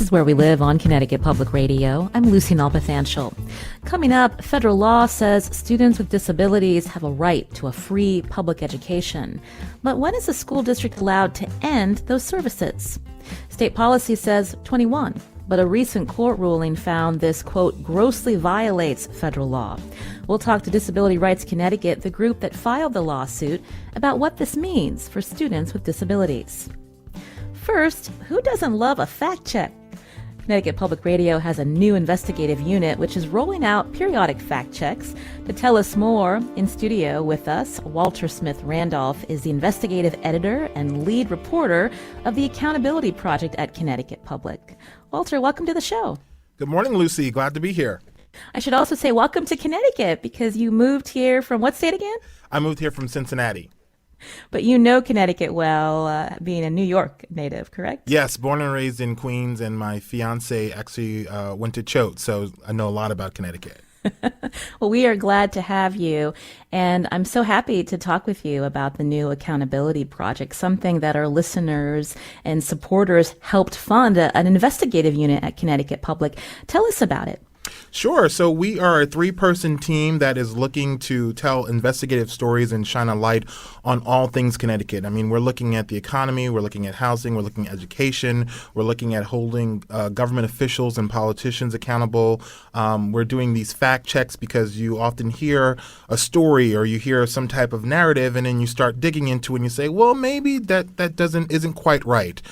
is Where We Live on Connecticut Public Radio. I'm Lucy Nalpathanchel. Coming up, federal law says students with disabilities have a right to a free public education. But when is a school district allowed to end those services? State policy says 21, but a recent court ruling found this, quote, grossly violates federal law. We'll talk to Disability Rights Connecticut, the group that filed the lawsuit, about what this means for students with disabilities. First, who doesn't love a fact check? Connecticut Public Radio has a new investigative unit which is rolling out periodic fact checks. To tell us more, in studio with us, Walter Smith-Randolph is the investigative editor and lead reporter of the Accountability Project at Connecticut Public. Walter, welcome to the show. Good morning, Lucy. Glad to be here. I should also say welcome to Connecticut because you moved here from what state again? I moved here from Cincinnati. But you know Connecticut well, being a New York native, correct? Yes, born and raised in Queens, and my fiance actually went to Choate, so I know a lot about Connecticut. Well, we are glad to have you, and I'm so happy to talk with you about the new Accountability Project, something that our listeners and supporters helped fund, an investigative unit at Connecticut Public. Tell us about it. Sure. So we are a 3-person team that is looking to tell investigative stories and shine a light on all things Connecticut. I mean, we're looking at the economy, we're looking at housing, we're looking at education, we're looking at holding government officials and politicians accountable. We're doing these fact checks because you often hear a story or you hear some type of narrative and then you start digging into it and you say, well, maybe that isn't quite right.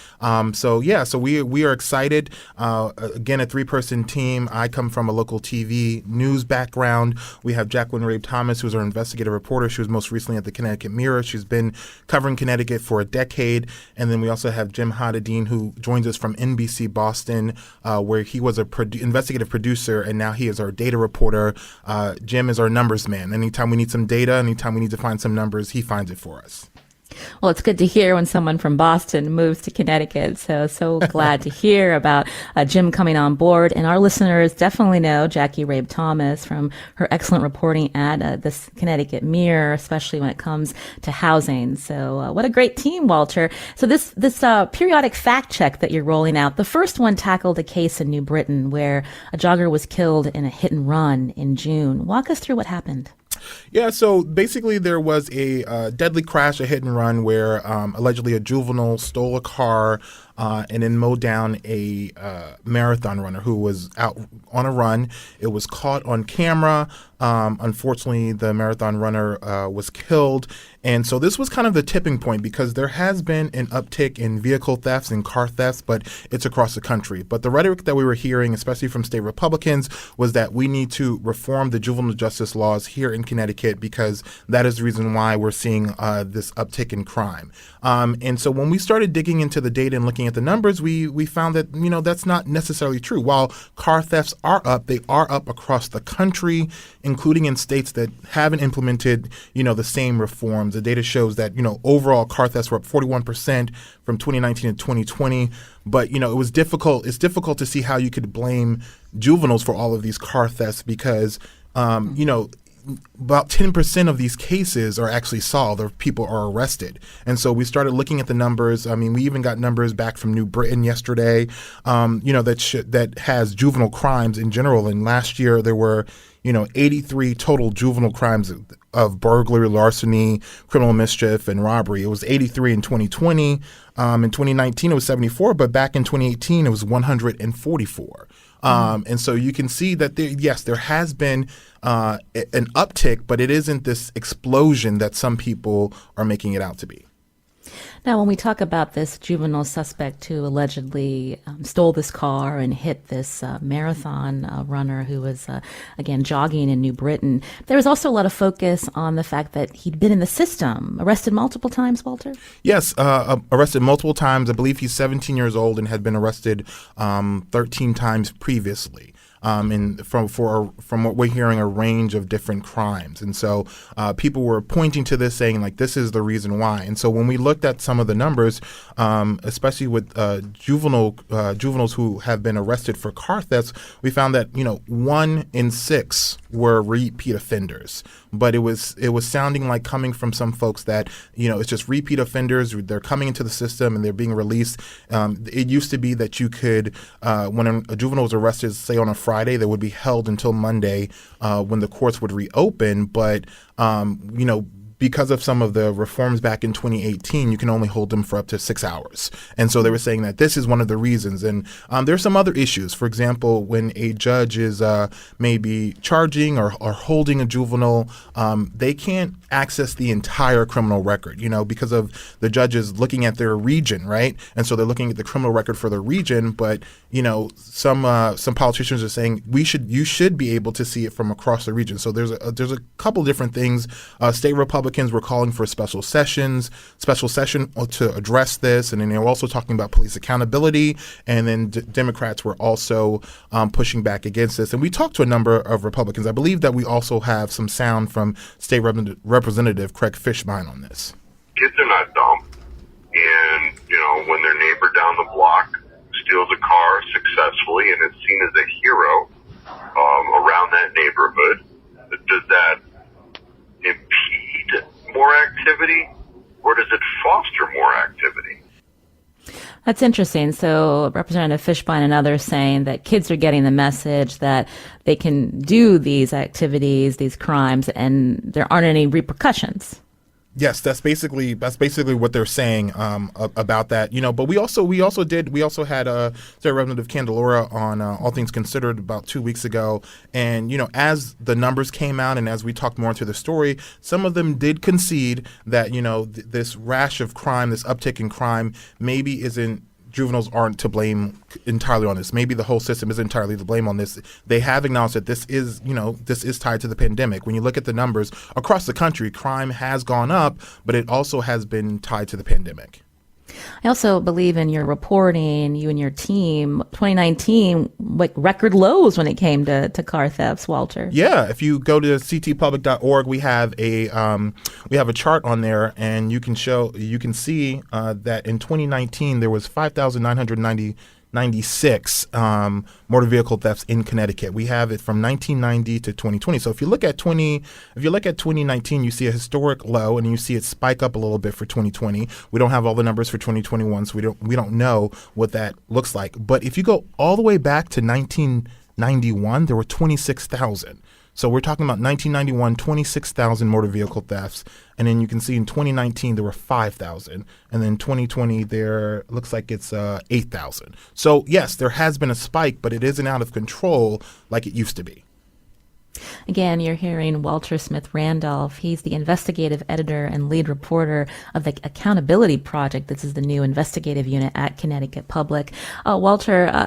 So we are excited. Again, a 3-person team. I come from a local TV news background. We have Jacqueline Rabe Thomas, who's our investigative reporter. She was most recently at the Connecticut Mirror. She's been covering Connecticut for a decade. And then we also have Jim Hadadine, who joins us from NBC Boston, where he was a investigative producer, and now he is our data reporter. Jim is our numbers man. Anytime we need some data, anytime we need to find some numbers, he finds it for us. Well, it's good to hear when someone from Boston moves to Connecticut. So glad to hear about Jim coming on board. And our listeners definitely know Jackie Rabe Thomas from her excellent reporting at this Connecticut Mirror, especially when it comes to housing. So what a great team, Walter. So this periodic fact check that you're rolling out, the first one tackled a case in New Britain where a jogger was killed in a hit and run in June. Walk us through what happened. Yeah, so basically there was a deadly crash, a hit and run, where allegedly a juvenile stole a car and then mowed down a marathon runner who was out on a run. It was caught on camera. Unfortunately, the marathon runner was killed. And so this was kind of the tipping point because there has been an uptick in vehicle thefts and car thefts, but it's across the country. But the rhetoric that we were hearing, especially from state Republicans, was that we need to reform the juvenile justice laws here in Connecticut because that is the reason why we're seeing this uptick in crime. And so when we started digging into the data and looking at the numbers, we found that, that's not necessarily true. While car thefts are up, they are up across the country, including in states that haven't implemented, the same reforms. The data shows that, overall car thefts were up 41% from 2019 to 2020. But, it's difficult to see how you could blame juveniles for all of these car thefts because, about 10% of these cases are actually solved or people are arrested. And so we started looking at the numbers. I mean, we even got numbers back from New Britain yesterday, that has juvenile crimes in general. And last year there were, 83 total juvenile crimes of burglary, larceny, criminal mischief, and robbery. It was 83 in 2020. In 2019, it was 74, but back in 2018, it was 144. And so you can see that there has been an uptick, but it isn't this explosion that some people are making it out to be. Now, when we talk about this juvenile suspect who allegedly stole this car and hit this marathon runner who was, again, jogging in New Britain, there was also a lot of focus on the fact that he'd been in the system, arrested multiple times, Walter? Yes, arrested multiple times. I believe he's 17 years old and had been arrested 13 times previously. and from what we're hearing, a range of different crimes. And so people were pointing to this, saying like this is the reason why. And so when we looked at some of the numbers, especially with juveniles who have been arrested for car thefts, we found that 1 in 6 were repeat offenders. But it was sounding like coming from some folks that it's just repeat offenders. They're coming into the system and they're being released. It used to be that you could, when a juvenile was arrested, say on a Friday, they would be held until Monday when the courts would reopen. But because of some of the reforms back in 2018, you can only hold them for up to 6 hours. And so they were saying that this is one of the reasons. And there's some other issues. For example, when a judge is maybe charging or holding a juvenile, they can't access the entire criminal record, because of the judges looking at their region, right? And so they're looking at the criminal record for the region. But, some politicians are saying you should be able to see it from across the region. So there's a couple different things. State Republicans were calling for special session to address this, and then they were also talking about police accountability, and then Democrats were also pushing back against this. And we talked to a number of Republicans. I believe that we also have some sound from State Representative Craig Fishbein on this. Kids are not dumb, and when their neighbor down the block steals a car successfully and is seen as a hero around that neighborhood, does that impede more activity, or does it foster more activity? That's interesting. So Representative Fishbein and others saying that kids are getting the message that they can do these activities, these crimes, and there aren't any repercussions. Yes, that's basically what they're saying about that. But we also had State Representative Candelora on All Things Considered about 2 weeks ago, and as the numbers came out and as we talked more into the story, some of them did concede that this rash of crime, this uptick in crime, maybe juveniles aren't to blame entirely on this. Maybe the whole system is entirely to blame on this. They have acknowledged that this is tied to the pandemic. When you look at the numbers across the country, crime has gone up, but it also has been tied to the pandemic. I also believe in your reporting, you and your team, 2019, record lows when it came to car thefts, Walter. Yeah, if you go to ctpublic.org, we have a chart on there, and you can see that in 2019 there was 5,996 motor vehicle thefts in Connecticut. We have it from 1990 to 2020. So if you look at 2019, you see a historic low, and you see it spike up a little bit for 2020. We don't have all the numbers for 2021, so we don't know what that looks like. But if you go all the way back to 1991, there were 26,000. So we're talking about 1991, 26,000 motor vehicle thefts. And then you can see in 2019, there were 5,000. And then 2020, there looks like it's 8,000. So yes, there has been a spike, but it isn't out of control like it used to be. Again, you're hearing Walter Smith-Randolph. He's the investigative editor and lead reporter of the Accountability Project. This is the new investigative unit at Connecticut Public. Walter,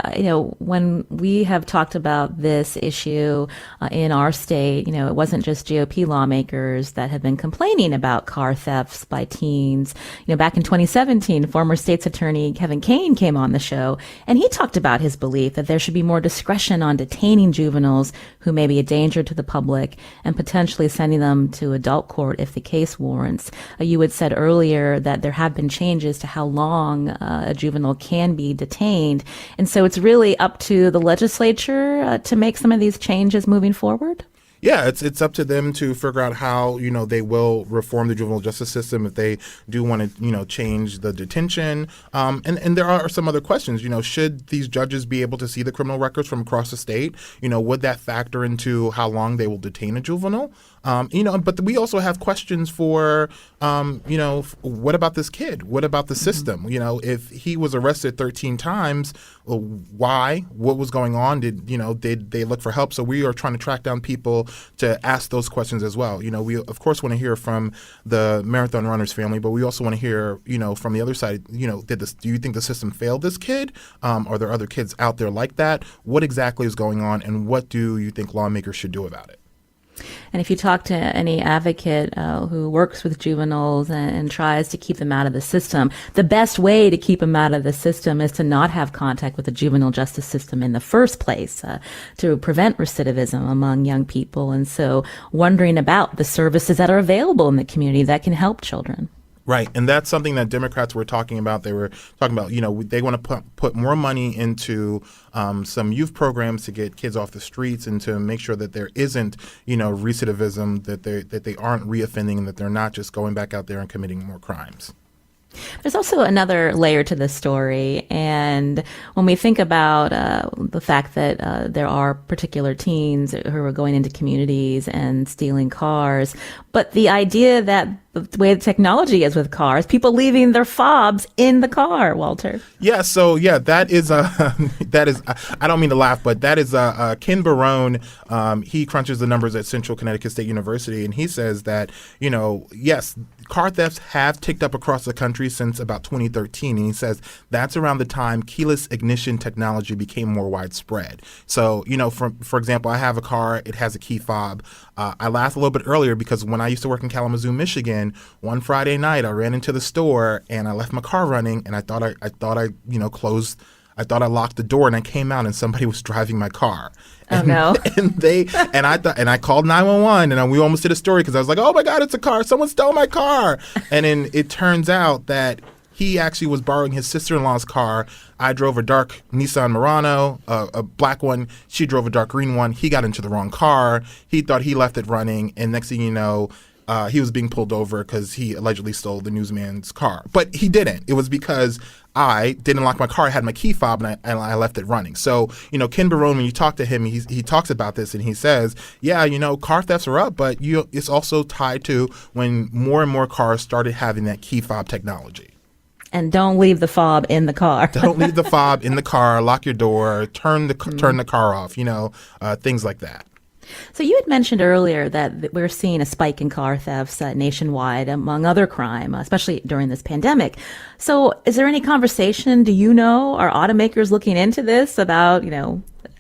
when we have talked about this issue in our state, it wasn't just GOP lawmakers that have been complaining about car thefts by teens. Back in 2017, former state's attorney Kevin Kane came on the show, and he talked about his belief that there should be more discretion on detaining juveniles who may be a danger to the public and potentially sending them to adult court if the case warrants. You had said earlier that there have been changes to how long a juvenile can be detained. And so it's really up to the legislature to make some of these changes moving forward? Yeah, it's up to them to figure out how, they will reform the juvenile justice system if they do want to, change the detention. And there are some other questions. Should these judges be able to see the criminal records from across the state? Would that factor into how long they will detain a juvenile? But we also have questions for, what about this kid? What about the system? If he was arrested 13 times, why? What was going on? Did they look for help? So we are trying to track down people to ask those questions as well. We of course want to hear from the marathon runners family, but we also want to hear, from the other side, do you think the system failed this kid? Are there other kids out there like that? What exactly is going on, and what do you think lawmakers should do about it? And if you talk to any advocate who works with juveniles and tries to keep them out of the system, the best way to keep them out of the system is to not have contact with the juvenile justice system in the first place, to prevent recidivism among young people. And so wondering about the services that are available in the community that can help children. Right, and that's something that Democrats were talking about. They were talking about, they want to put more money into some youth programs to get kids off the streets and to make sure that there isn't, recidivism, that they aren't reoffending, and that they're not just going back out there and committing more crimes. There's also another layer to this story, and when we think about the fact that there are particular teens who are going into communities and stealing cars, but the idea that the way the technology is with cars, people leaving their fobs in the car, Walter. Yeah, so that is I don't mean to laugh, but that is Ken Barone. He crunches the numbers at Central Connecticut State University, and he says that, yes, car thefts have ticked up across the country since about 2013, and he says that's around the time keyless ignition technology became more widespread. So, for example, I have a car, it has a key fob. I laughed a little bit earlier because when I used to work in Kalamazoo, Michigan, one Friday night I ran into the store and I left my car running, and I thought I locked the door, and I came out and somebody was driving my car. Oh, no. And I called 911, and we almost did a story because I was like, oh my God, it's a car. Someone stole my car. And then it turns out that he actually was borrowing his sister-in-law's car. I drove a dark Nissan Murano, a black one. She drove a dark green one. He got into the wrong car. He thought he left it running, and next thing you know, he was being pulled over because he allegedly stole the newsman's car. But he didn't. It was because I didn't lock my car. I had my key fob, and I left it running. So, Ken Barone, when you talk to him, he talks about this, and he says, yeah, car thefts are up, but it's also tied to when more and more cars started having that key fob technology. And don't leave the fob in the car. Don't leave the fob in the car. Lock your door. Turn the car off. Things like that. So you had mentioned earlier that we're seeing a spike in car thefts nationwide, among other crime, especially during this pandemic. So is there any conversation, are automakers looking into this about,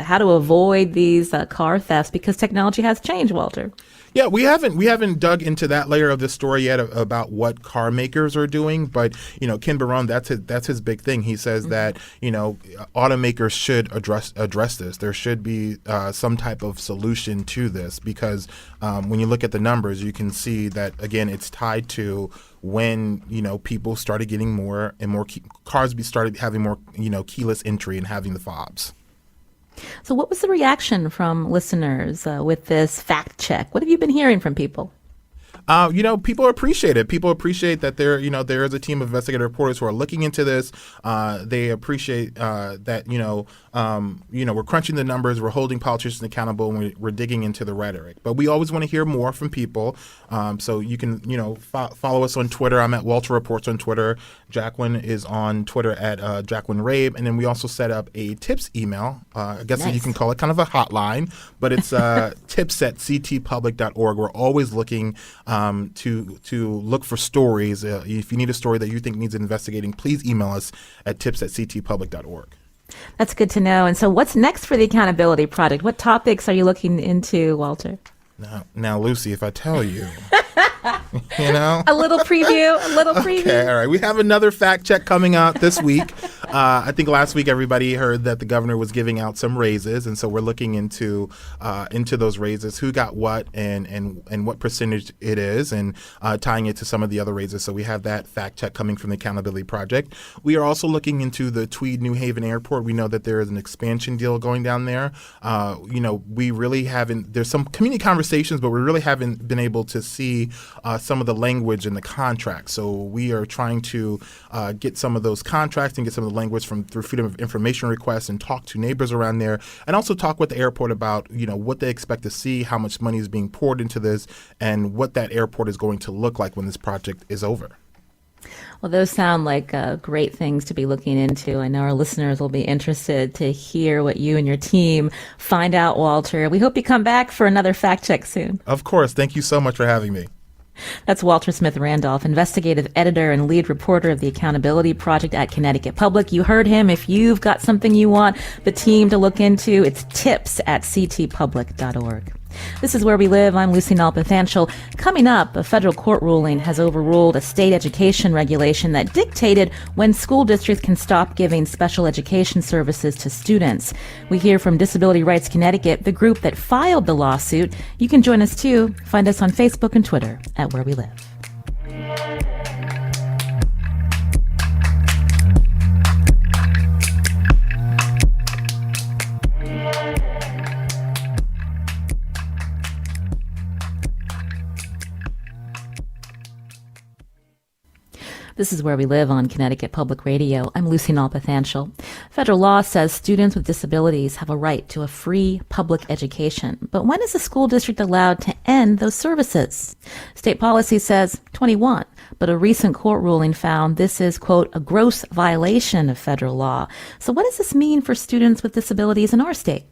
how to avoid these car thefts? Because technology has changed, Walter. Yeah, we haven't dug into that layer of the story yet about what car makers are doing, but Ken Barone, that's his big thing. He says that automakers should address this. There should be some type of solution to this because when you look at the numbers, you can see that again it's tied to when people started getting more and more cars started having more keyless entry and having the fobs. So what was the reaction from listeners with this fact check? What have you been hearing from people? People appreciate it. People appreciate that there is a team of investigative reporters who are looking into this. They appreciate that, we're crunching the numbers, we're holding politicians accountable, and we're digging into the rhetoric. But we always want to hear more from people. So you can, follow us on Twitter. I'm at Walter Reports on Twitter. Jacqueline is on Twitter at Jacqueline Rabe. And then we also set up a tips email. I guess Nice. You can call it kind of a hotline, but it's tips@ctpublic.org. We're always looking to look for stories. If you need a story that you think needs investigating, please email us at tips@ctpublic.org. That's good to know. And so what's next for the Accountability Project? What topics are you looking into, Walter? Now, Lucy, if I tell you, A little preview. Okay, all right. We have another fact check coming out this week. I think last week everybody heard that the governor was giving out some raises, and so we're looking into those raises, who got what, and what percentage it is, and tying it to some of the other raises. So we have that fact check coming from the Accountability Project. We are also looking into the Tweed New Haven Airport. We know that there is an expansion deal going down there. We really haven't. There's some community conversations, but we really haven't been able to see some of the language in the contract. So we are trying to get some of those contracts and get some of the language through Freedom of Information requests and talk to neighbors around there, and also talk with the airport about what they expect to see, how much money is being poured into this, and what that airport is going to look like when this project is over. Well, those sound like great things to be looking into. I know our listeners will be interested to hear what you and your team find out, Walter. We hope you come back for another fact check soon. Of course. Thank you so much for having me. That's Walter Smith-Randolph, investigative editor and lead reporter of the Accountability Project at Connecticut Public. You heard him. If you've got something you want the team to look into, it's tips@ctpublic.org. This is Where We Live. I'm Lucy Nalpathanchel. Coming up, a federal court ruling has overruled a state education regulation that dictated when school districts can stop giving special education services to students. We hear from Disability Rights Connecticut, the group that filed the lawsuit. You can join us too. Find us on Facebook and Twitter at Where We Live. This is Where We Live on Connecticut Public Radio. I'm Lucy Nalpathanchel. Federal law says students with disabilities have a right to a free public education. But when is a school district allowed to end those services? State policy says 21, but a recent court ruling found this is, quote, a gross violation of federal law. So what does this mean for students with disabilities in our state?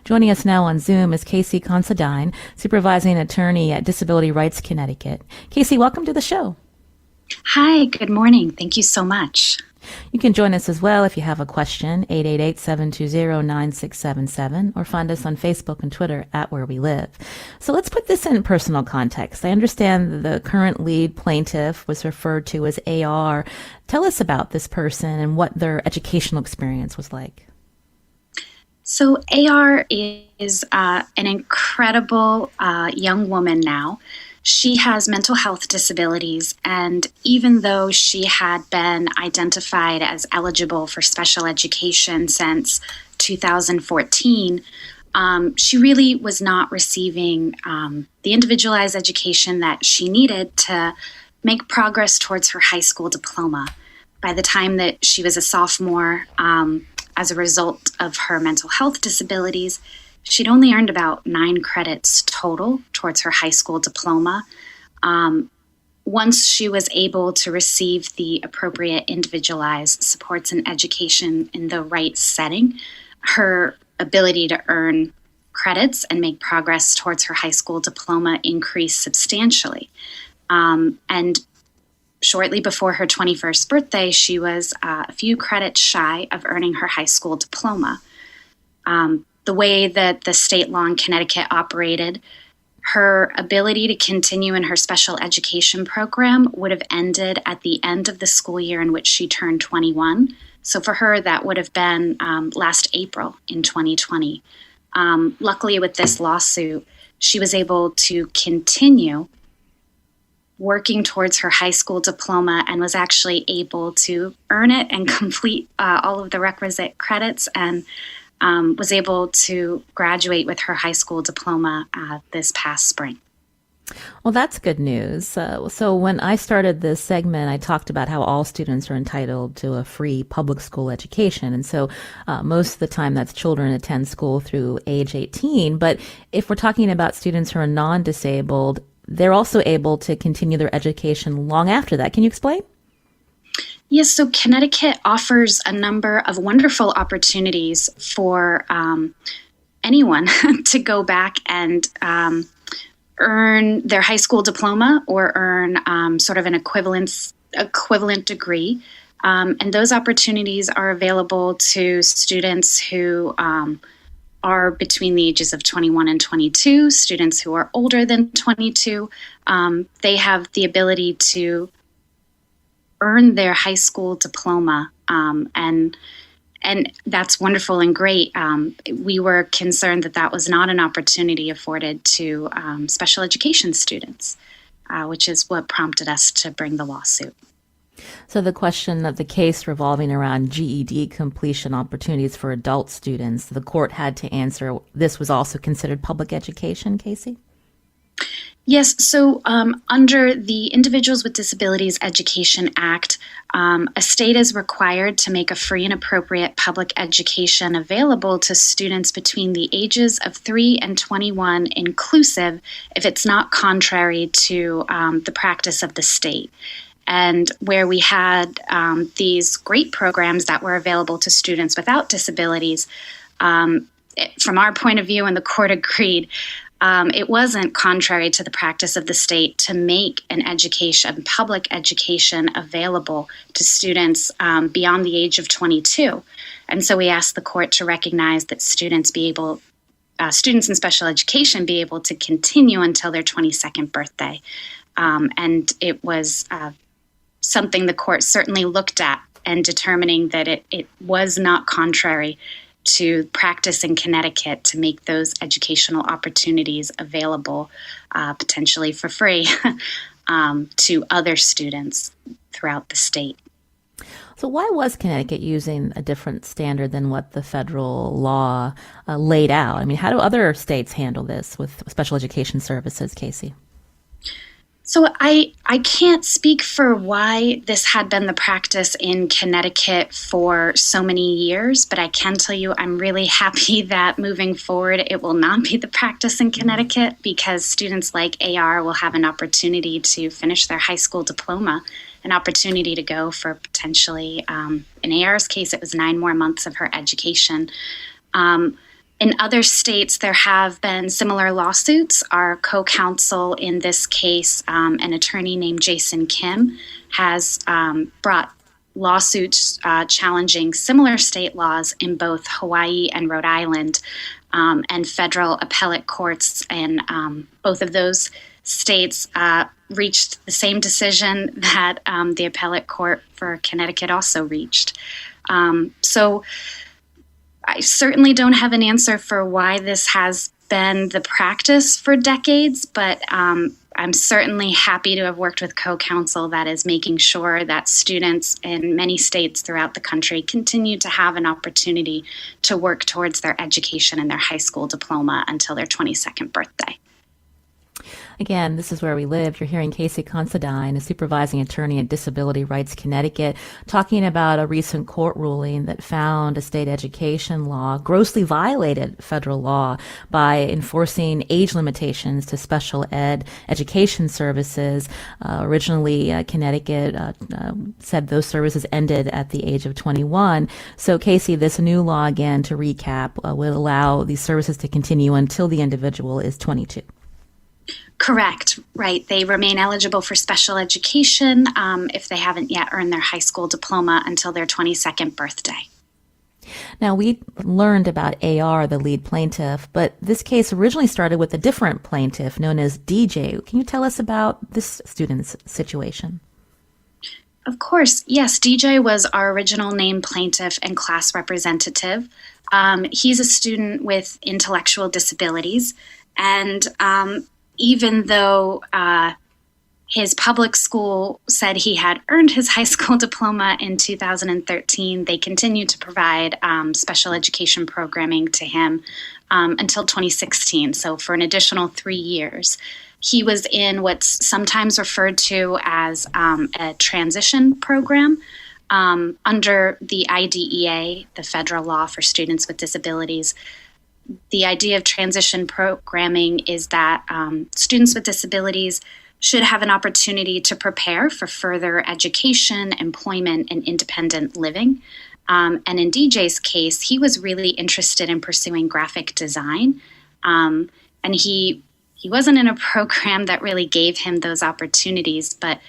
Joining us now on Zoom is Kasey Considine, supervising attorney at Disability Rights Connecticut. Kasey, welcome to the show. Hi, good morning. Thank you so much. You can join us as well if you have a question, 888-720-9677, or find us on Facebook and Twitter at Where We Live. So let's put this in personal context. I understand the current lead plaintiff was referred to as AR. Tell us about this person and what their educational experience was like. So AR is an incredible young woman now. She has mental health disabilities, and even though she had been identified as eligible for special education since 2014, she really was not receiving the individualized education that she needed to make progress towards her high school diploma. By the time that she was a sophomore, as a result of her mental health disabilities, she'd only earned about 9 credits total towards her high school diploma. Once she was able to receive the appropriate individualized supports and education in the right setting, her ability to earn credits and make progress towards her high school diploma increased substantially. And shortly before her 21st birthday, she was a few credits shy of earning her high school diploma. The way that the state law in Connecticut operated, her ability to continue in her special education program would have ended at the end of the school year in which she turned 21. So for her, that would have been last April in 2020. Luckily, with this lawsuit, she was able to continue working towards her high school diploma and was actually able to earn it and complete all of the requisite credits, and was able to graduate with her high school diploma this past spring. Well, that's good news. So when I started this segment, I talked about how all students are entitled to a free public school education. And so most of the time that's children attend school through age 18. But if we're talking about students who are non-disabled, they're also able to continue their education long after that. Can you explain? Yes, so Connecticut offers a number of wonderful opportunities for anyone to go back and earn their high school diploma or earn sort of an equivalent degree. And those opportunities are available to students who are between the ages of 21 and 22, students who are older than 22. They have the ability to earn their high school diploma, and that's wonderful and great. We were concerned that that was not an opportunity afforded to special education students, which is what prompted us to bring the lawsuit. So the question of the case revolving around GED completion opportunities for adult students, the court had to answer this was also considered public education, Kasey? Yes, so under the Individuals with Disabilities Education Act, a state is required to make a free and appropriate public education available to students between the ages of 3 and 21 inclusive if it's not contrary to the practice of the state. And where we had these great programs that were available to students without disabilities, from our point of view, and the court agreed, it wasn't contrary to the practice of the state to make an education, public education, available to students beyond the age of 22. And so we asked the court to recognize that students be able students in special education be able to continue until their 22nd birthday. And it was something the court certainly looked at and determining that it was not contrary to practice in Connecticut to make those educational opportunities available potentially for free to other students throughout the state. So why was Connecticut using a different standard than what the federal law laid out? I mean, how do other states handle this with special education services, Kasey? So I can't speak for why this had been the practice in Connecticut for so many years, but I can tell you I'm really happy that moving forward it will not be the practice in Connecticut, because students like AR will have an opportunity to finish their high school diploma, an opportunity to go for potentially, in AR's case, it was 9 more months of her education. In other states, there have been similar lawsuits. Our co-counsel in this case, an attorney named Jason Kim, has brought lawsuits challenging similar state laws in both Hawaii and Rhode Island, and federal appellate courts in both of those states reached the same decision that the appellate court for Connecticut also reached. So I certainly don't have an answer for why this has been the practice for decades, but I'm certainly happy to have worked with co-counsel that is making sure that students in many states throughout the country continue to have an opportunity to work towards their education and their high school diploma until their 22nd birthday. Again, this is where we live. You're hearing Kasey Considine, a supervising attorney at Disability Rights Connecticut, talking about a recent court ruling that found a state education law grossly violated federal law by enforcing age limitations to special ed education services. Originally, Connecticut said those services ended at the age of 21. So, Kasey, this new law, again, to recap, will allow these services to continue until the individual is 22. Correct. Right. They remain eligible for special education if they haven't yet earned their high school diploma until their 22nd birthday. Now, we learned about AR, the lead plaintiff, but this case originally started with a different plaintiff known as DJ. Can you tell us about this student's situation? Of course. Yes, DJ was our original named plaintiff and class representative. He's a student with intellectual disabilities, and even though his public school said he had earned his high school diploma in 2013, they continued to provide special education programming to him until 2016, so for an additional 3 years. He was in what's sometimes referred to as a transition program under the IDEA, the federal law for students with disabilities. The idea of transition programming is that students with disabilities should have an opportunity to prepare for further education, employment, and independent living. And in DJ's case, he was really interested in pursuing graphic design. And he wasn't in a program that really gave him those opportunities, but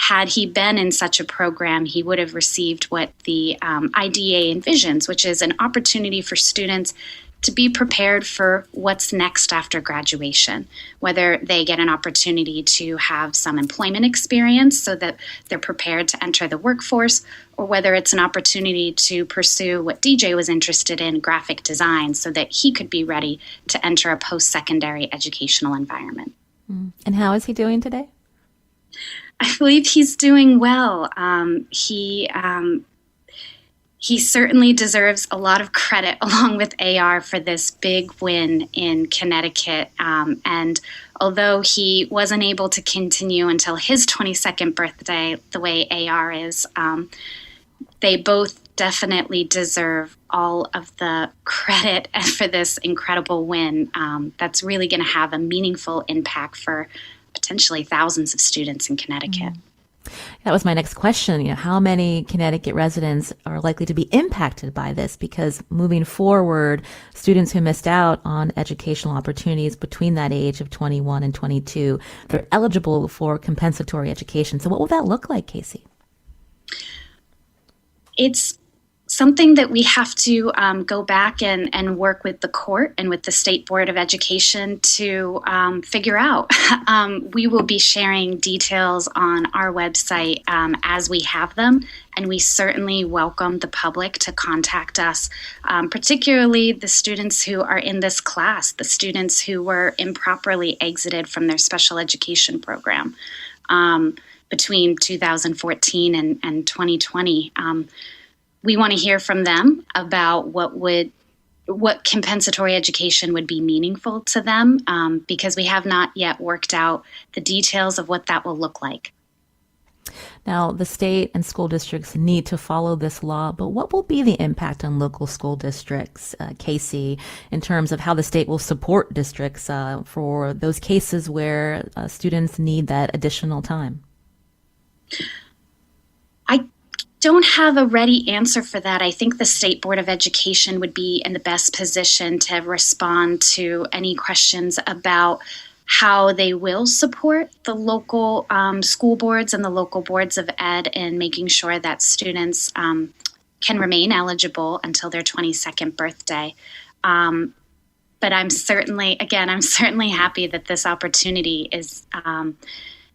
had he been in such a program, he would have received what the IDEA envisions, which is an opportunity for students to be prepared for what's next after graduation, whether they get an opportunity to have some employment experience so that they're prepared to enter the workforce, or whether it's an opportunity to pursue what DJ was interested in, graphic design, so that he could be ready to enter a post-secondary educational environment. And how is he doing today? I believe he's doing well. He certainly deserves a lot of credit, along with AR, for this big win in Connecticut. And although he wasn't able to continue until his 22nd birthday, the way AR is, they both definitely deserve all of the credit for this incredible win. That's really going to have a meaningful impact for potentially thousands of students in Connecticut. That was my next question. How many Connecticut residents are likely to be impacted by this? Because moving forward, students who missed out on educational opportunities between that age of 21 and 22, they're eligible for compensatory education. So what will that look like, Kasey? It's something that we have to go back and work with the court and with the State Board of Education to figure out. We will be sharing details on our website as we have them, and we certainly welcome the public to contact us, particularly the students who are in this class, the students who were improperly exited from their special education program between 2014 and 2020. We want to hear from them about what compensatory education would be meaningful to them, because we have not yet worked out the details of what that will look like. Now, the state and school districts need to follow this law, but what will be the impact on local school districts, Kasey, in terms of how the state will support districts for those cases where students need that additional time? I don't have a ready answer for that. I think the State Board of Education would be in the best position to respond to any questions about how they will support the local school boards and the local boards of ed in making sure that students can remain eligible until their 22nd birthday. But I'm certainly happy that this opportunity is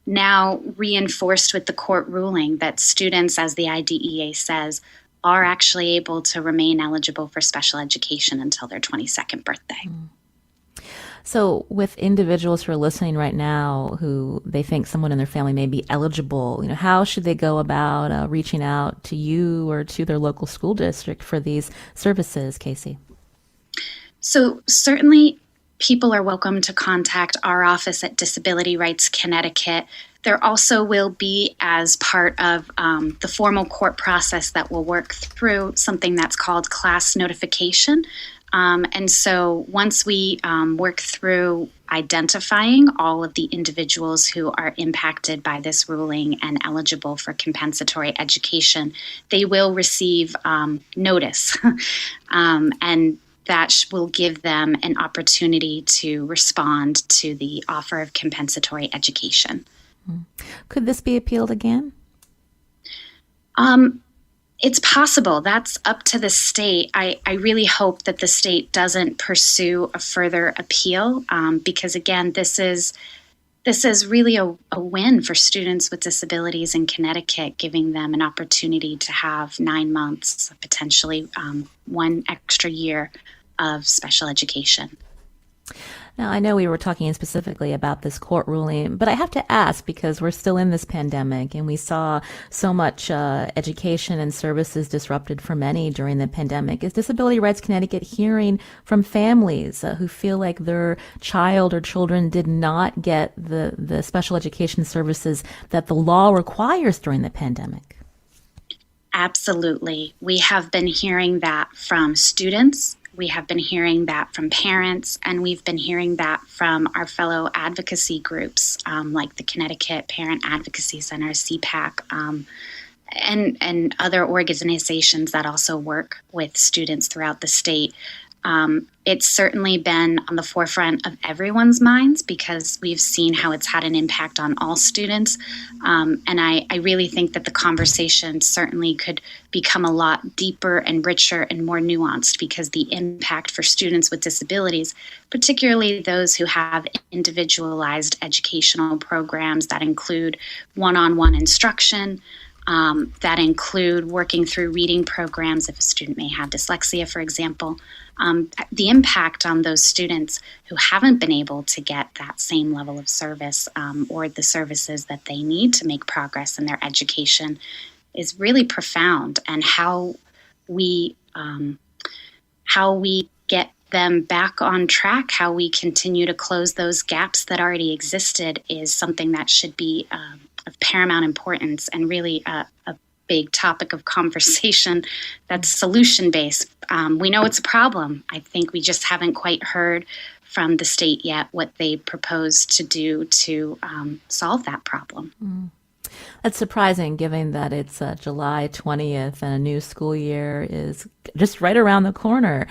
now reinforced with the court ruling that students, as the IDEA says, are actually able to remain eligible for special education until their 22nd birthday. So with individuals who are listening right now who they think someone in their family may be eligible, how should they go about reaching out to you or to their local school district for these services, Kasey? So certainly people are welcome to contact our office at Disability Rights Connecticut. There also will be, as part of the formal court process that we'll work through, something that's called class notification. And so once we work through identifying all of the individuals who are impacted by this ruling and eligible for compensatory education, they will receive notice. And that will give them an opportunity to respond to the offer of compensatory education. Could this be appealed again? It's possible. That's up to the state. I really hope that the state doesn't pursue a further appeal because, again, this is really a win for students with disabilities in Connecticut, giving them an opportunity to have 9 months, potentially 1 extra year of special education. Now, I know we were talking specifically about this court ruling, but I have to ask because we're still in this pandemic and we saw so much education and services disrupted for many during the pandemic. Is Disability Rights Connecticut hearing from families who feel like their child or children did not get the special education services that the law requires during the pandemic? Absolutely. We have been hearing that from students. We have been hearing that from parents, and we've been hearing that from our fellow advocacy groups like the Connecticut Parent Advocacy Center, CPAC, and other organizations that also work with students throughout the state. It's certainly been on the forefront of everyone's minds because we've seen how it's had an impact on all students. And I really think that the conversation certainly could become a lot deeper and richer and more nuanced because the impact for students with disabilities, particularly those who have individualized educational programs that include one-on-one instruction, that include working through reading programs if a student may have dyslexia, for example. The impact on those students who haven't been able to get that same level of service or the services that they need to make progress in their education is really profound. And how we get them back on track, how we continue to close those gaps that already existed is something that should be of paramount importance and really a big topic of conversation that's solution-based. We know it's a problem. I think we just haven't quite heard from the state yet what they propose to do to solve that problem. That's surprising given that it's July 20th and a new school year is just right around the corner.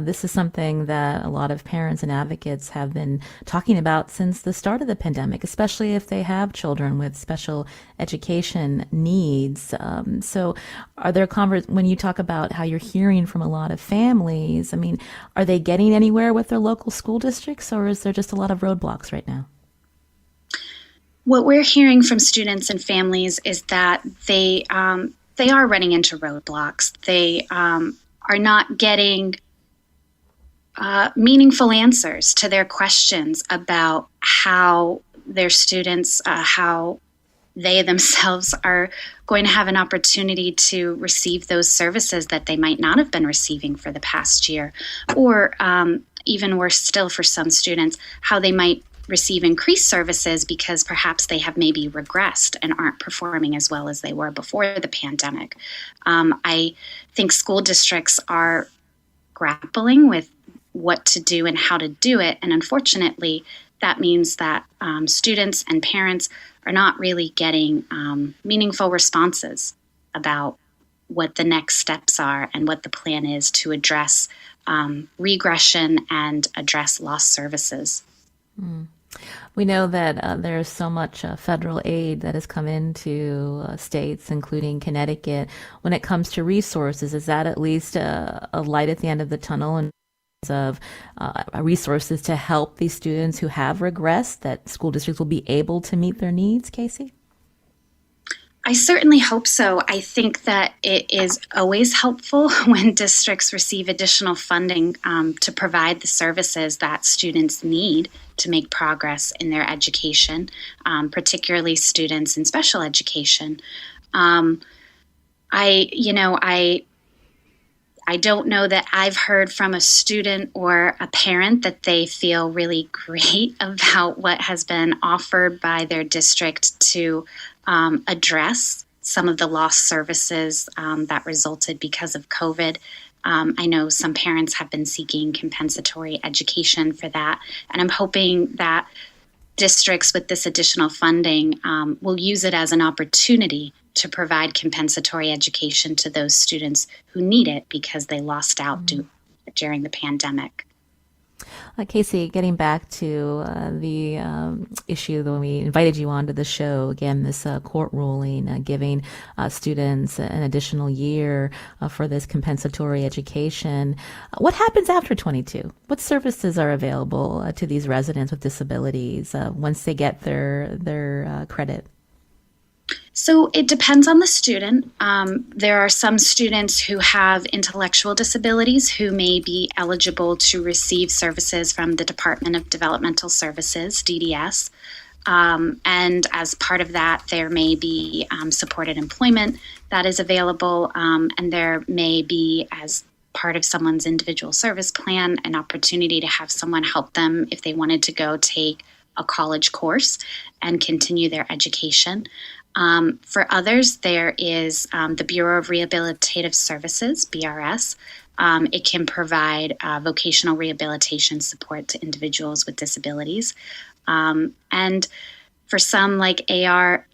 This is something that a lot of parents and advocates have been talking about since the start of the pandemic, especially if they have children with special education needs. So are there when you talk about how you're hearing from a lot of families, I mean, are they getting anywhere with their local school districts, or is there just a lot of roadblocks right now? What we're hearing from students and families is that they are running into roadblocks. They are not getting meaningful answers to their questions about how their students, how they themselves are going to have an opportunity to receive those services that they might not have been receiving for the past year, or even worse still for some students, how they might receive increased services because perhaps they have maybe regressed and aren't performing as well as they were before the pandemic. I think school districts are grappling with what to do and how to do it. And unfortunately, that means that students and parents are not really getting meaningful responses about what the next steps are and what the plan is to address regression and address lost services. Mm. We know that there's so much federal aid that has come into states, including Connecticut. When it comes to resources, is that at least a light at the end of the tunnel in terms of resources to help these students who have regressed, that school districts will be able to meet their needs, Kasey? I certainly hope so. I think that it is always helpful when districts receive additional funding to provide the services that students need to make progress in their education, particularly students in special education. I don't know that I've heard from a student or a parent that they feel really great about what has been offered by their district to address some of the lost services that resulted because of COVID. I know some parents have been seeking compensatory education for that, and I'm hoping that districts with this additional funding will use it as an opportunity to provide compensatory education to those students who need it because they lost out during the pandemic. Kasey, getting back to the issue when we invited you onto the show, again, this court ruling giving students an additional year for this compensatory education. What happens after 22? What services are available to these residents with disabilities once they get their credit? So it depends on the student. There are some students who have intellectual disabilities who may be eligible to receive services from the Department of Developmental Services, DDS. And as part of that, there may be supported employment that is available, and there may be, as part of someone's individual service plan, an opportunity to have someone help them if they wanted to go take a college course and continue their education. For others, there is the Bureau of Rehabilitative Services, BRS. It can provide vocational rehabilitation support to individuals with disabilities. And for some, like AR,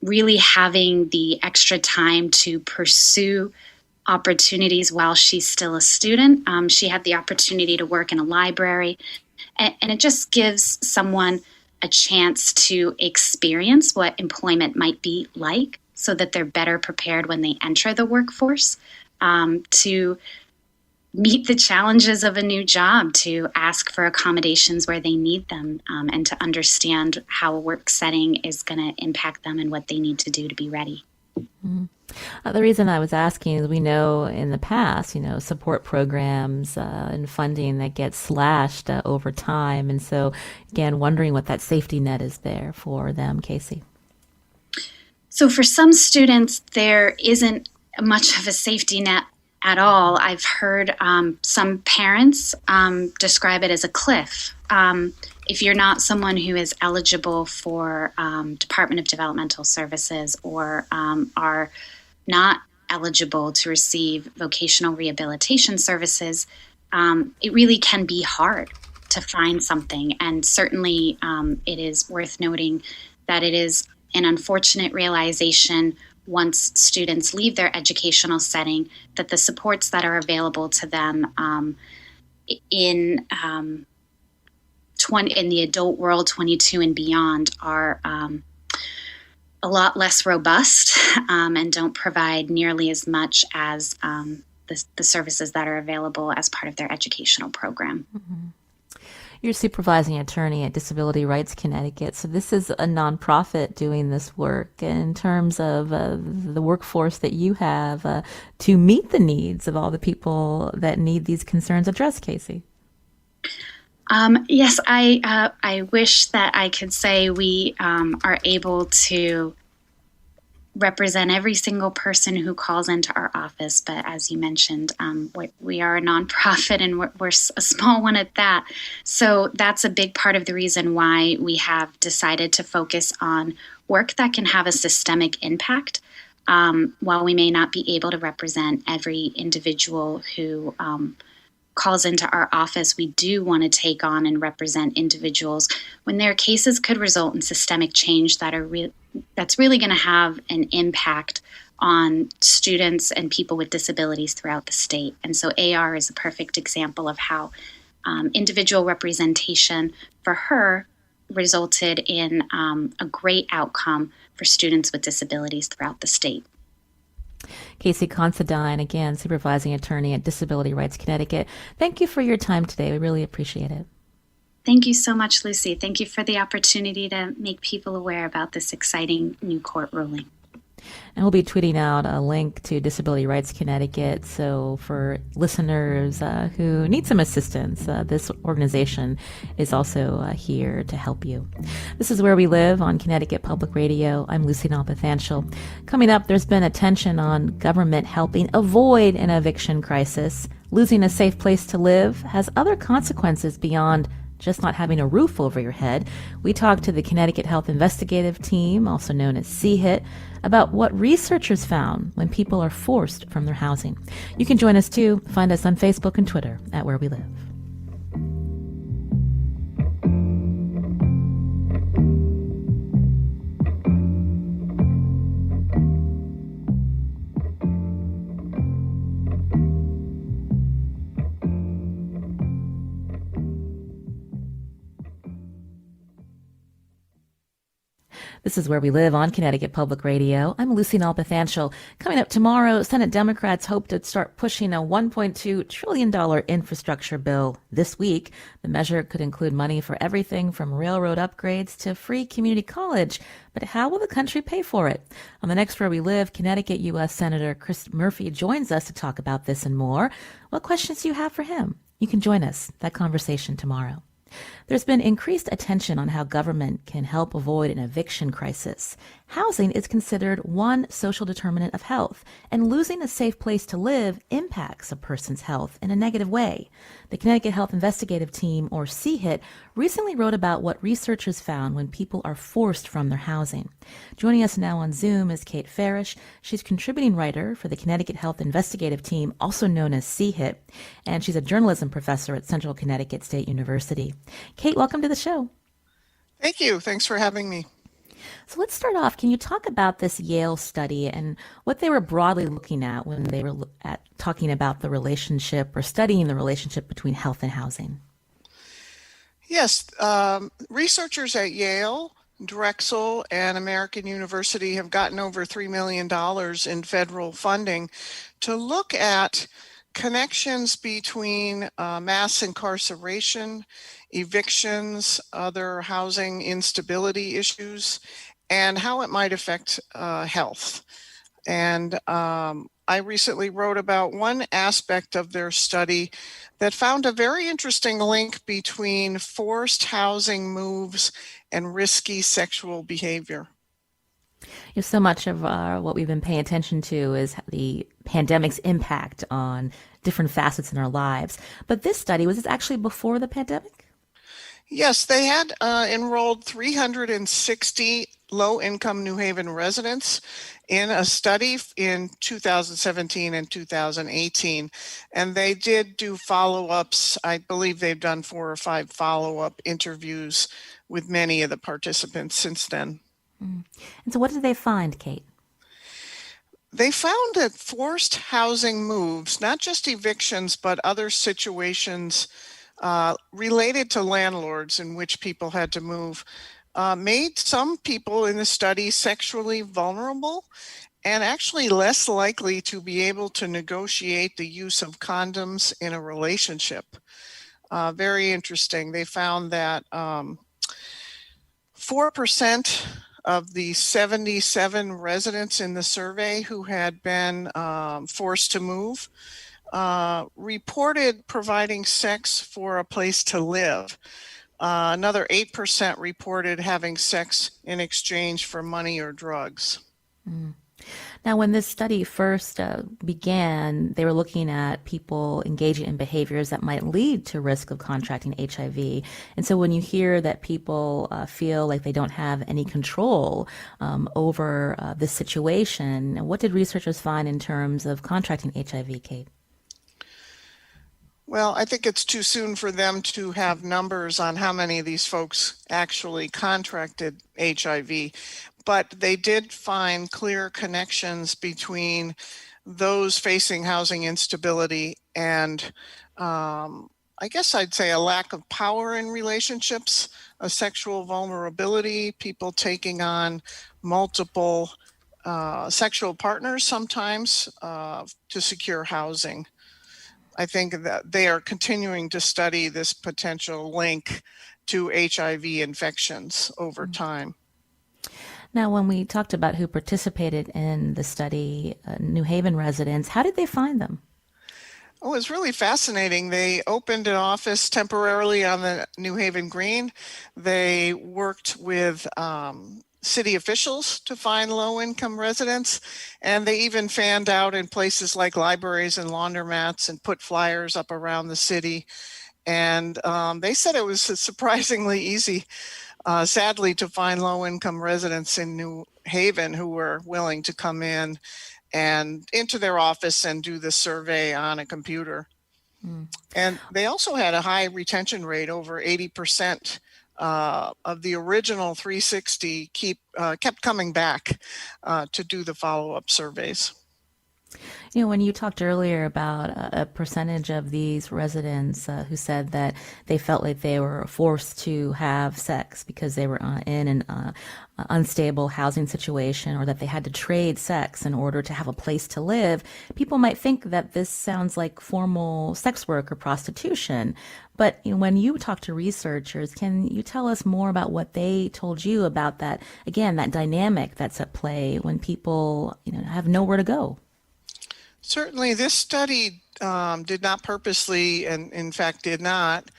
really having the extra time to pursue opportunities while she's still a student. She had the opportunity to work in a library, and it just gives someone a chance to experience what employment might be like so that they're better prepared when they enter the workforce, to meet the challenges of a new job, to ask for accommodations where they need them, and to understand how a work setting is going to impact them and what they need to do to be ready. Mm-hmm. The reason I was asking is we know in the past, support programs and funding that gets slashed over time. And so, again, wondering what that safety net is there for them, Kasey. So for some students, there isn't much of a safety net at all. I've heard some parents describe it as a cliff. If you're not someone who is eligible for Department of Developmental Services or are not eligible to receive vocational rehabilitation services, it really can be hard to find something. And certainly it is worth noting that it is an unfortunate realization once students leave their educational setting that the supports that are available to them in the adult world, 22 and beyond, are a lot less robust and don't provide nearly as much as the services that are available as part of their educational program. Mm-hmm. You're supervising attorney at Disability Rights Connecticut. So this is a nonprofit doing this work in terms of the workforce that you have to meet the needs of all the people that need these concerns addressed, Kasey. Yes, I wish that I could say we are able to represent every single person who calls into our office. But as you mentioned, we are a nonprofit and we're a small one at that. So that's a big part of the reason why we have decided to focus on work that can have a systemic impact. While we may not be able to represent every individual who calls into our office, we do want to take on and represent individuals when their cases could result in systemic change that's really going to have an impact on students and people with disabilities throughout the state. And so AR is a perfect example of how individual representation for her resulted in a great outcome for students with disabilities throughout the state. Kasey Considine, again, supervising attorney at Disability Rights Connecticut. Thank you for your time today. We really appreciate it. Thank you so much, Lucy. Thank you for the opportunity to make people aware about this exciting new court ruling. And we'll be tweeting out a link to Disability Rights Connecticut. So for listeners who need some assistance, this organization is also here to help you. This is Where We Live on Connecticut Public Radio. I'm Lucy Nalpathanchel. Coming up, there's been attention on government helping avoid an eviction crisis. Losing a safe place to live has other consequences beyond just not having a roof over your head. We talked to the Connecticut Health Investigative Team, also known as CHIT, about what researchers found when people are forced from their housing. You can join us too. Find us on Facebook and Twitter at Where We Live. This is Where We Live on Connecticut Public Radio. I'm Lucy Nalpathanchel. Coming up tomorrow, Senate Democrats hope to start pushing a $1.2 trillion infrastructure bill this week. The measure could include money for everything from railroad upgrades to free community college. But how will the country pay for it? On the next Where We Live, Connecticut U.S. Senator Chris Murphy joins us to talk about this and more. What questions do you have for him? You can join us. That conversation tomorrow. There's been increased attention on how government can help avoid an eviction crisis. Housing is considered one social determinant of health, and losing a safe place to live impacts a person's health in a negative way. The Connecticut Health Investigative Team, or CHIT, recently wrote about what researchers found when people are forced from their housing. Joining us now on Zoom is Kate Farrish. She's contributing writer for the Connecticut Health Investigative Team, also known as CHIT, and she's a journalism professor at Central Connecticut State University. Kate, welcome to the show. Thank you. Thanks for having me. So let's start off. Can you talk about this Yale study and what they were broadly looking at when they were talking about the relationship or studying the relationship between health and housing? Yes, researchers at Yale, Drexel, and American University have gotten over $3 million in federal funding to look at connections between mass incarceration, evictions, other housing instability issues, and how it might affect health. And I recently wrote about one aspect of their study that found a very interesting link between forced housing moves and risky sexual behavior. So much of what we've been paying attention to is the pandemic's impact on different facets in our lives. But this study, was this actually before the pandemic? Yes, they had enrolled 360 low-income New Haven residents in a study in 2017 and 2018. And they did do follow-ups. I believe they've done 4 or 5 follow-up interviews with many of the participants since then. And so what did they find, Kate? They found that forced housing moves, not just evictions, but other situations related to landlords in which people had to move, made some people in the study sexually vulnerable and actually less likely to be able to negotiate the use of condoms in a relationship. Very interesting. They found that 4% of the 77 residents in the survey who had been forced to move reported providing sex for a place to live. Another 8% reported having sex in exchange for money or drugs. Now, when this study first began, they were looking at people engaging in behaviors that might lead to risk of contracting HIV. And so when you hear that people feel like they don't have any control over this situation, what did researchers find in terms of contracting HIV, Kate? Well, I think it's too soon for them to have numbers on how many of these folks actually contracted HIV, but they did find clear connections between those facing housing instability and I guess I'd say a lack of power in relationships, a sexual vulnerability, people taking on multiple sexual partners sometimes to secure housing. I think that they are continuing to study this potential link to HIV infections over time. Now, when we talked about who participated in the study, New Haven residents, how did they find them? Oh, it was really fascinating. They opened an office temporarily on the New Haven Green. They worked with city officials to find low-income residents, and they even fanned out in places like libraries and laundromats and put flyers up around the city. And they said it was surprisingly easy, sadly, to find low-income residents in New Haven who were willing to come in and into their office and do the survey on a computer. And they also had a high retention rate, over 80%. Of the original 360 kept coming back to do the follow-up surveys. You know, when you talked earlier about a percentage of these residents who said that they felt like they were forced to have sex because they were in an unstable housing situation, or that they had to trade sex in order to have a place to live, people might think that this sounds like formal sex work or prostitution. But when you talk to researchers, can you tell us more about what they told you about that, again, that dynamic that's at play when people have nowhere to go? Certainly, this study did not purposely, and in fact did not,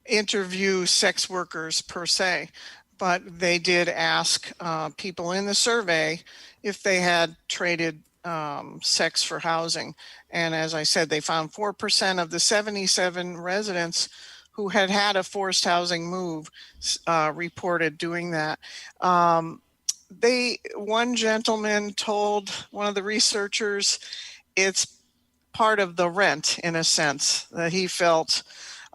interview sex workers per se, but they did ask people in the survey if they had traded sex for housing. And as I said, they found 4% of the 77 residents who had had a forced housing move reported doing that. One gentleman told one of the researchers it's part of the rent, in a sense, that he felt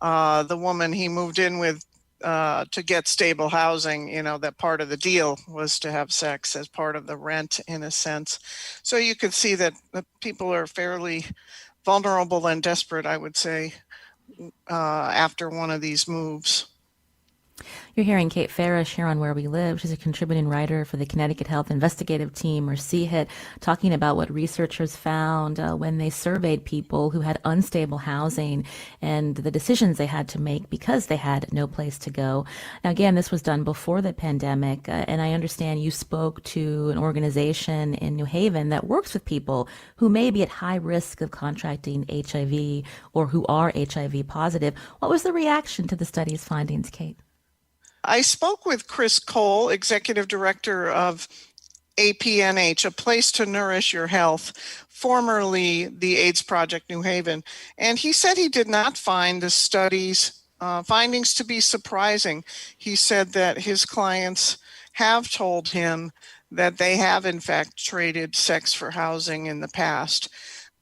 the woman he moved in with to get stable housing, that part of the deal was to have sex as part of the rent, in a sense. So you could see that people are fairly vulnerable and desperate, I would say, after one of these moves. You're hearing Kate Farrish here on Where We Live. She's a contributing writer for the Connecticut Health Investigative Team, or CHIT, talking about what researchers found when they surveyed people who had unstable housing and the decisions they had to make because they had no place to go. Now, again, this was done before the pandemic, and I understand you spoke to an organization in New Haven that works with people who may be at high risk of contracting HIV or who are HIV positive. What was the reaction to the study's findings, Kate? I spoke with Chris Cole, Executive Director of APNH, A Place to Nourish Your Health, formerly the AIDS Project New Haven, and he said he did not find the study's findings to be surprising. He said that his clients have told him that they have in fact traded sex for housing in the past.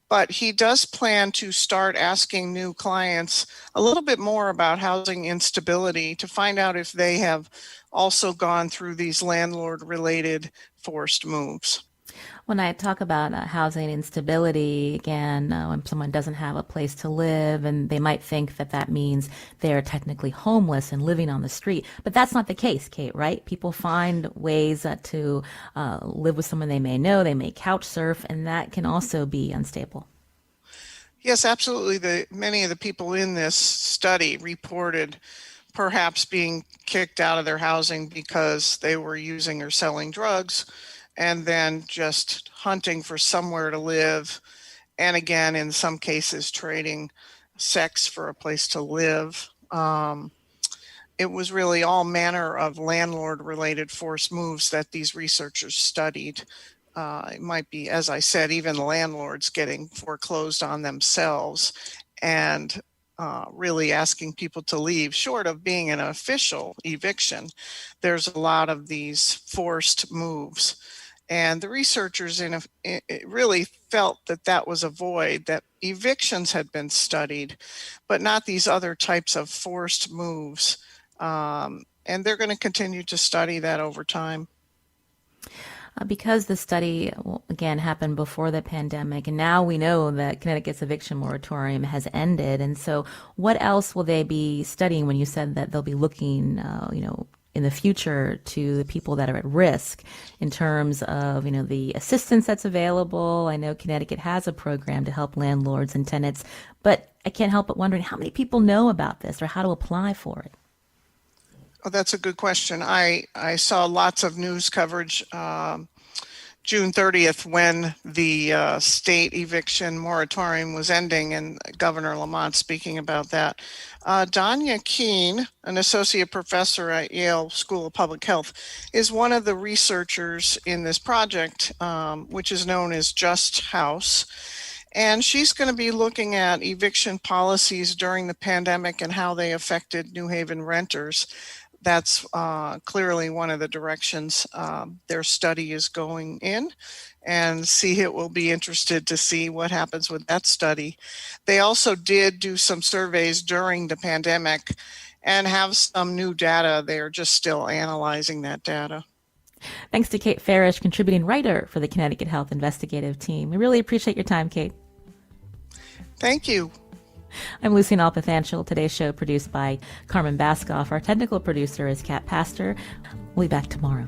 But he does plan to start asking new clients a little bit more about housing instability to find out if they have also gone through these landlord-related forced moves. When I talk about housing instability, again, when someone doesn't have a place to live, and they might think that that means they're technically homeless and living on the street. But that's not the case, Kate, right? People find ways to live with someone they may know. They may couch surf, and that can also be unstable. Yes, absolutely. Many of the people in this study reported perhaps being kicked out of their housing because they were using or selling drugs, and then just hunting for somewhere to live. And again, in some cases, trading sex for a place to live. It was really all manner of landlord-related forced moves that these researchers studied. It might be, as I said, even landlords getting foreclosed on themselves and really asking people to leave. Short of being an official eviction, there's a lot of these forced moves. And the researchers really felt that that was a void, that evictions had been studied, but not these other types of forced moves. And they're going to continue to study that over time. Because the study, again, happened before the pandemic, and now we know that Connecticut's eviction moratorium has ended. And so what else will they be studying when you said that they'll be looking, in the future to the people that are at risk in terms of, the assistance that's available? I know Connecticut has a program to help landlords and tenants, but I can't help but wondering how many people know about this or how to apply for it. Oh, that's a good question. I saw lots of news coverage June 30th when the state eviction moratorium was ending, and Governor Lamont speaking about that. Danya Keene, an associate professor at Yale School of Public Health, is one of the researchers in this project, which is known as Just House. And she's going to be looking at eviction policies during the pandemic and how they affected New Haven renters. That's clearly one of the directions their study is going in, and CHIT will be interested to see what happens with that study. They also did do some surveys during the pandemic and have some new data. They're just still analyzing that data. Thanks to Kate Farrish, contributing writer for the Connecticut Health Investigative Team. We really appreciate your time, Kate. Thank you. I'm Lucy Nalpathanchel. Today's show produced by Carmen Baskoff. Our technical producer is Kat Pastor. We'll be back tomorrow.